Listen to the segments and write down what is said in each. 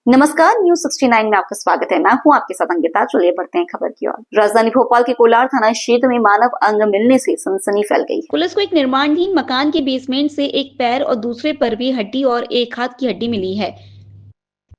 नमस्कार, न्यूज 69 में आपका स्वागत है। मैं हूं आपके साथ अंकिता। चलिए बढ़ते हैं खबर की ओर। राजधानी भोपाल के कोलार थाना क्षेत्र में मानव अंग मिलने से सनसनी फैल गई है। पुलिस को एक निर्माणाधीन मकान के बेसमेंट से एक पैर और दूसरे पर भी हड्डी और एक हाथ की हड्डी मिली है,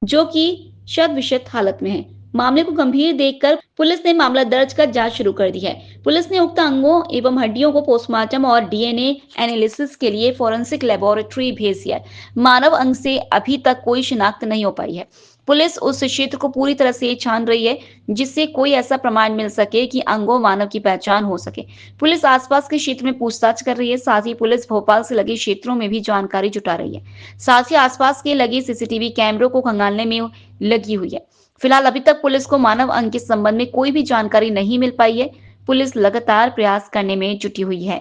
जो कि शत विशत हालत में है। मामले को गंभीर देखकर पुलिस ने मामला दर्ज कर जांच शुरू कर दी है। पुलिस ने उक्त अंगों एवं हड्डियों को पोस्टमार्टम और डीएनए एनालिसिस के लिए फोरेंसिक लेबोरेटरी भेज दिया है। मानव अंग से अभी तक कोई शिनाख्त नहीं हो पाई है। पुलिस उस क्षेत्र को पूरी तरह से छान रही है, जिससे कोई ऐसा प्रमाण मिल सके कि अंगों मानव की पहचान हो सके। पुलिस आसपास के क्षेत्र में पूछताछ कर रही है। साथ ही पुलिस भोपाल से लगे क्षेत्रों में भी जानकारी जुटा रही है। साथ ही आसपास के लगे सीसीटीवी कैमरों को खंगालने में लगी हुई है। फिलहाल अभी तक पुलिस को मानव अंग के संबंध में कोई भी जानकारी नहीं मिल पाई है। पुलिस लगातार प्रयास करने में जुटी हुई है।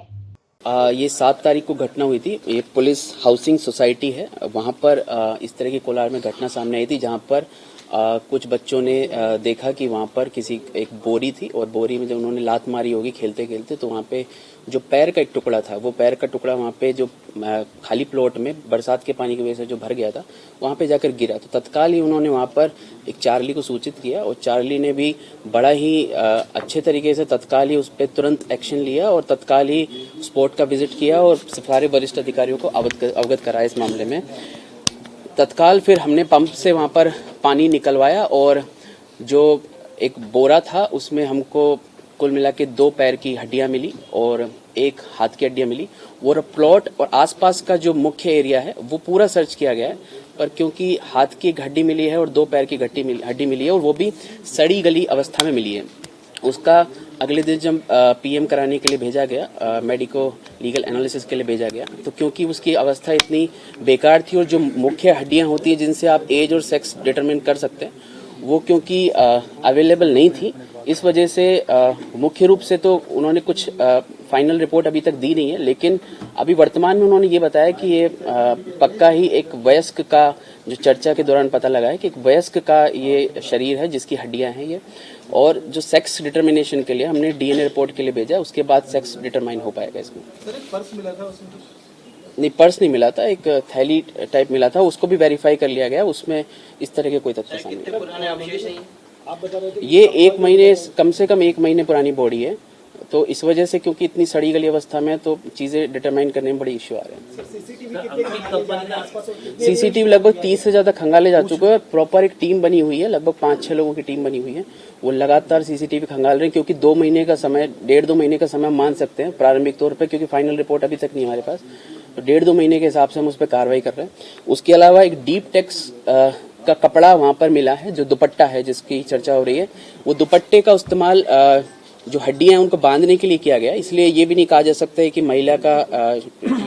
ये 7 तारीख को घटना हुई थी। ये पुलिस हाउसिंग सोसाइटी है, वहाँ पर इस तरह की कोलार में घटना सामने आई थी, जहाँ पर कुछ बच्चों ने देखा कि वहाँ पर एक बोरी थी और बोरी में जब उन्होंने लात मारी होगी खेलते खेलते, तो वहाँ पे जो पैर का एक टुकड़ा था, वो पैर का टुकड़ा वहाँ पे जो खाली प्लॉट में बरसात के पानी की वजह से जो भर गया था, वहाँ पे जाकर गिरा। तो तत्काल ही उन्होंने वहाँ पर एक चार्ली को सूचित किया और चार्ली ने भी बड़ा ही अच्छे तरीके से तत्काल ही उस पर तुरंत एक्शन लिया और तत्काल ही स्पॉट का विजिट किया और सारे वरिष्ठ अधिकारियों को अवगत कराया इस मामले में। तत्काल फिर हमने पंप से वहाँ पर पानी निकलवाया और जो एक बोरा था उसमें हमको कुल मिला के 2 पैर की हड्डियां मिली और 1 हाथ की हड्डियां मिली। और प्लॉट और आसपास का जो मुख्य एरिया है वो पूरा सर्च किया गया है, पर क्योंकि हाथ की एक हड्डी मिली है और 2 पैर की हड्डी मिली है और वो भी सड़ी गली अवस्था में मिली है, उसका अगले दिन जब पीएम कराने के लिए भेजा गया, मेडिको लीगल एनालिसिस के लिए भेजा गया, तो क्योंकि उसकी अवस्था इतनी बेकार थी और जो मुख्य हड्डियां होती है जिनसे आप एज और सेक्स डिटरमिन कर सकते हैं, वो क्योंकि अवेलेबल नहीं थी, इस वजह से मुख्य रूप से तो उन्होंने कुछ फाइनल रिपोर्ट अभी तक दी नहीं है, लेकिन अभी वर्तमान में उन्होंने ये बताया कि ये पक्का ही एक वयस्क का, जो चर्चा के दौरान पता लगा है कि एक वयस्क का ये शरीर है जिसकी हड्डियां हैं ये, और जो सेक्स डिटर्मिनेशन के लिए हमने डीएनए रिपोर्ट के लिए भेजा, उसके बाद सेक्स डिटरमाइन हो पाएगा इसमें। सर, एक पर्स मिला था उसमें? नहीं, पर्स नहीं मिला था, एक थैली टाइप मिला था, उसको भी वेरीफाई कर लिया गया, उसमें इस तरह के कोई तथ्य सामने आप बता रहे थे ये 1 महीने, कम से कम 1 महीने पुरानी बॉडी है, तो इस वजह से क्योंकि इतनी सड़ी गली अवस्था में तो चीजें डिटरमाइन करने में बड़ी इश्यू आ रहे हैं। सीसीटीवी लगभग 30 से ज्यादा खंगाले जा चुके हैं। प्रॉपर एक टीम बनी हुई है, लगभग 5-6 लोगों की टीम बनी हुई है, वो लगातार सीसीटीवी खंगाल रहे हैं, क्योंकि 2 महीने का समय, 1.5-2 महीने का समय मान सकते हैं प्रारंभिक तौर पर, क्योंकि फाइनल रिपोर्ट अभी तक नहीं हमारे पास, तो 1.5-2 महीने के हिसाब से हम उस पर कार्रवाई कर रहे हैं। उसके अलावा एक डीप टेक्स का कपड़ा वहां पर मिला है, जो दुपट्टा है जिसकी चर्चा हो रही है, वो दुपट्टे का इस्तेमाल जो हड्डियां हैं उनको बांधने के लिए किया गया, इसलिए ये भी नहीं कहा जा सकता है कि महिला का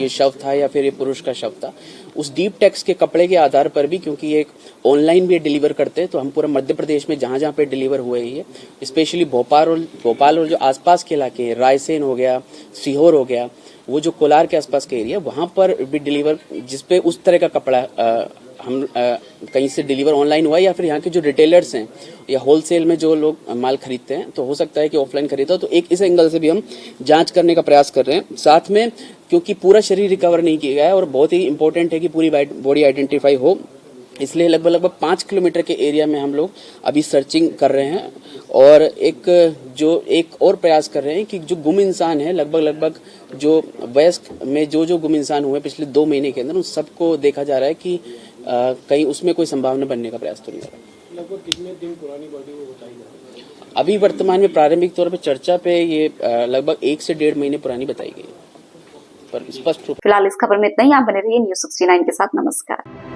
ये शव था या फिर ये पुरुष का शव था। उस डीप टेक्स के कपड़े के आधार पर भी, क्योंकि ये ऑनलाइन भी डिलीवर करते हैं, तो हम पूरा मध्य प्रदेश में जहां जहां पे डिलीवर हुए है, स्पेशली भोपाल और जो आसपास के इलाके हैं, रायसेन हो गया, सीहोर हो गया, वो जो कोलार के आसपास के एरिया, वहां पर भी डिलीवर, जिसपे उस तरह का कपड़ा हम कहीं से डिलीवर ऑनलाइन हुआ, या फिर यहाँ के जो रिटेलर्स हैं या होलसेल में जो लोग माल खरीदते हैं, तो हो सकता है कि ऑफलाइन खरीदा, तो एक इस एंगल से भी हम जांच करने का प्रयास कर रहे हैं। साथ में क्योंकि पूरा शरीर रिकवर नहीं किया गया है और बहुत ही इंपॉर्टेंट है कि पूरी बॉडी आइडेंटिफाई हो, इसलिए लगभग 5 किलोमीटर के एरिया में हम लोग अभी सर्चिंग कर रहे हैं और एक और प्रयास कर रहे हैं कि जो गुम इंसान है, लगभग जो वयस्क में जो गुम इंसान हुए पिछले 2 महीने के अंदर, उन सबको देखा जा रहा है कि कहीं उसमें कोई संभावना बनने का प्रयास तो नहीं हो रहा। लगभग कितने दिन पुरानी बॉडी वो बताई जा रही है? अभी वर्तमान में प्रारंभिक तौर पर चर्चा पे ये लगभग 1 से 1.5 महीने पुरानी बताई गई, पर स्पष्ट रूप। फिलहाल इस खबर में इतना ही। आप बने रहिए न्यूज 69 के साथ। नमस्कार।